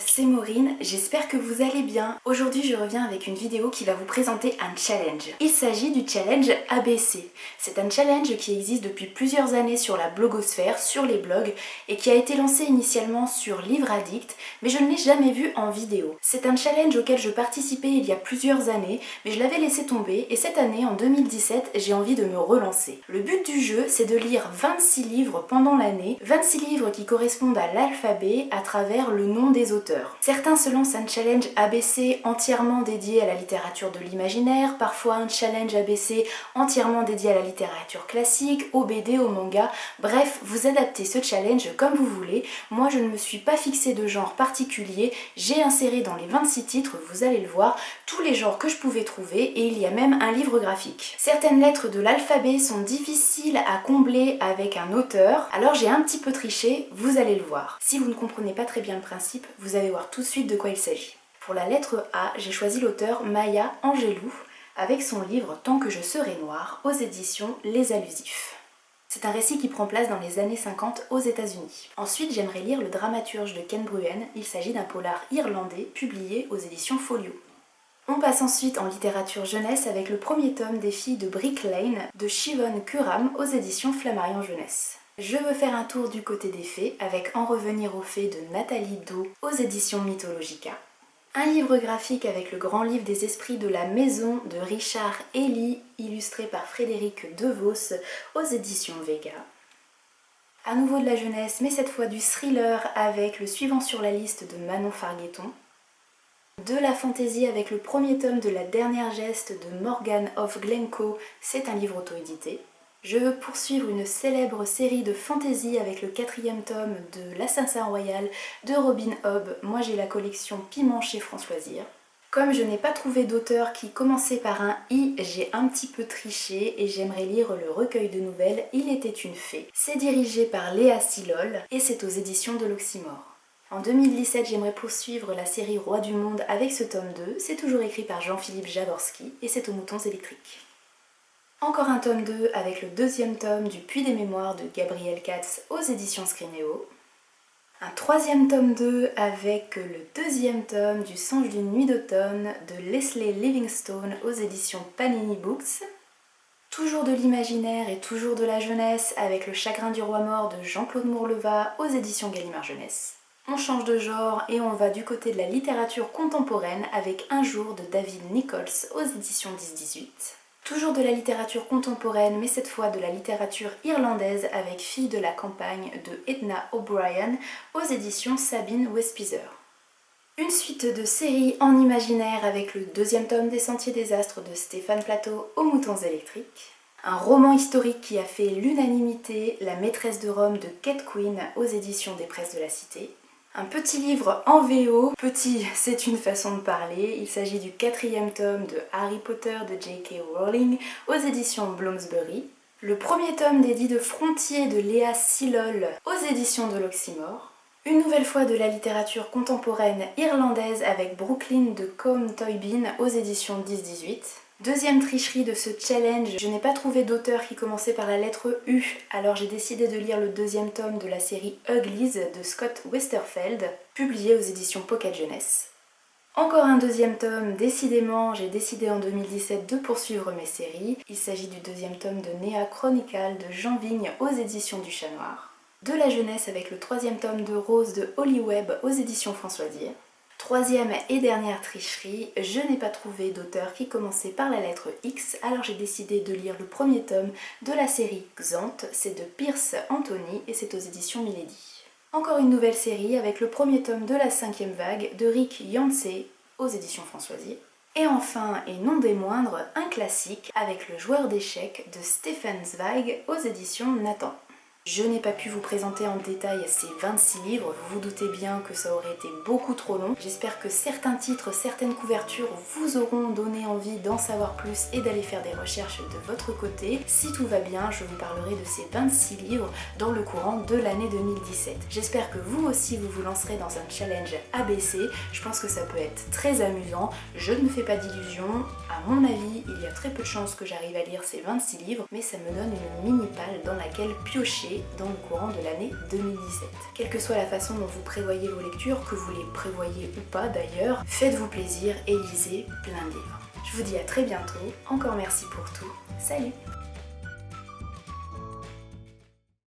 c'est Maureen, j'espère que vous allez bien. Aujourd'hui je reviens avec une vidéo qui va vous présenter un challenge. Il s'agit du challenge ABC. C'est un challenge qui existe depuis plusieurs années sur la blogosphère, sur les blogs, et qui a été lancé initialement sur Livre Addict, mais je ne l'ai jamais vu en vidéo. C'est un challenge auquel je participais il y a plusieurs années, mais je l'avais laissé tomber, et cette année, en 2017, j'ai envie de me relancer. Le but du jeu, c'est de lire 26 livres pendant l'année, 26 livres qui correspondent à l'alphabet à travers le nom des auteurs. Certains se lancent un challenge ABC entièrement dédié à la littérature de l'imaginaire, parfois un challenge ABC entièrement dédié à la littérature classique, au BD, au manga, bref, vous adaptez ce challenge comme vous voulez. Moi je ne me suis pas fixée de genre particulier, j'ai inséré dans les 26 titres, vous allez le voir, tous les genres que je pouvais trouver et il y a même un livre graphique. Certaines lettres de l'alphabet sont difficiles à combler avec un auteur, alors j'ai un petit peu triché, vous allez le voir. Si vous ne comprenez pas très bien le principe, vous allez voir tout de suite de quoi il s'agit. Pour la lettre A, j'ai choisi l'auteur Maya Angelou avec son livre Tant que je serai noire aux éditions Les Allusifs. C'est un récit qui prend place dans les années 50 aux États-Unis. Ensuite, j'aimerais lire Le Dramaturge de Ken Bruen. Il s'agit d'un polar irlandais publié aux éditions Folio. On passe ensuite en littérature jeunesse avec le premier tome des Filles de Brick Lane de Siobhan Curran aux éditions Flammarion Jeunesse. Je veux faire un tour du côté des fées avec En revenir aux fées de Nathalie Do aux éditions Mythologica. Un livre graphique avec le grand livre des esprits de la maison de Richard Elie, illustré par Frédéric Devos aux éditions Vega. À nouveau de la jeunesse, mais cette fois du thriller avec le suivant sur la liste de Manon Fargueton. De la fantaisie avec le premier tome de La Dernière Geste de Morgan of Glencoe, c'est un livre auto-édité. Je veux poursuivre une célèbre série de fantasy avec le 4e tome de L'Assassin Royal de Robin Hobb. Moi j'ai la collection Piment chez France Loisirs. Comme je n'ai pas trouvé d'auteur qui commençait par un I, j'ai un petit peu triché et j'aimerais lire le recueil de nouvelles Il était une fée. C'est dirigé par Léa Silol et c'est aux éditions de l'Oxymore. En 2017, j'aimerais poursuivre la série Roi du Monde avec ce tome 2. C'est toujours écrit par Jean-Philippe Jaworski et c'est aux Moutons électriques. Encore un tome 2 avec le 2e tome du Puits des Mémoires de Gabriel Katz aux éditions Scrinéo. Un 3e tome 2 avec le 2e tome du Songe d'une nuit d'automne de Leslie Livingstone aux éditions Panini Books. Toujours de l'imaginaire et toujours de la jeunesse avec Le Chagrin du roi mort de Jean-Claude Mourleva aux éditions Gallimard Jeunesse. On change de genre et on va du côté de la littérature contemporaine avec Un jour de David Nichols aux éditions 10-18. Toujours de la littérature contemporaine, mais cette fois de la littérature irlandaise avec Filles de la campagne de Edna O'Brien aux éditions Sabine Westpizer. Une suite de séries en imaginaire avec le 2e tome des Sentiers des Astres de Stéphane Plateau aux Moutons électriques. Un roman historique qui a fait l'unanimité, La maîtresse de Rome de Kate Quinn aux éditions des Presses de la Cité. Un petit livre en VO, petit c'est une façon de parler, il s'agit du 4e tome de Harry Potter de J.K. Rowling aux éditions Bloomsbury. Le premier tome des 10 de Frontier de Léa Silol aux éditions de l'Oxymore. Une nouvelle fois de la littérature contemporaine irlandaise avec Brooklyn de Colm Toibin aux éditions 10-18. Deuxième tricherie de ce challenge, je n'ai pas trouvé d'auteur qui commençait par la lettre U, alors j'ai décidé de lire le 2e tome de la série Uglies de Scott Westerfeld, publié aux éditions Pocket Jeunesse. Encore un 2e tome, décidément j'ai décidé en 2017 de poursuivre mes séries. Il s'agit du 2e tome de Néa Chronicle de Jean Vigne aux éditions du Chat Noir. De la jeunesse avec le 3e tome de Rose de Holly Webb aux éditions France Loisirs. Troisième et dernière tricherie, je n'ai pas trouvé d'auteur qui commençait par la lettre X, alors j'ai décidé de lire le 1er tome de la série Xanthe, c'est de Pierce Anthony et c'est aux éditions Milady. Encore une nouvelle série avec le 1er tome de la 5e vague de Rick Yancey aux éditions France Loisirs. Et enfin, et non des moindres, un classique avec Le joueur d'échecs de Stefan Zweig aux éditions Nathan. Je n'ai pas pu vous présenter en détail ces 26 livres, vous vous doutez bien que ça aurait été beaucoup trop long. J'espère que certains titres, certaines couvertures vous auront donné envie d'en savoir plus et d'aller faire des recherches de votre côté. Si tout va bien, je vous parlerai de ces 26 livres dans le courant de l'année 2017. J'espère que vous aussi vous vous lancerez dans un challenge ABC, je pense que ça peut être très amusant, je ne me fais pas d'illusions. À mon avis, il y a très peu de chances que j'arrive à lire ces 26 livres, mais ça me donne une mini-palle dans laquelle piocher publiés dans le courant de l'année 2017. Quelle que soit la façon dont vous prévoyez vos lectures, que vous les prévoyez ou pas d'ailleurs, faites-vous plaisir et lisez plein de livres. Je vous dis à très bientôt, encore merci pour tout, salut!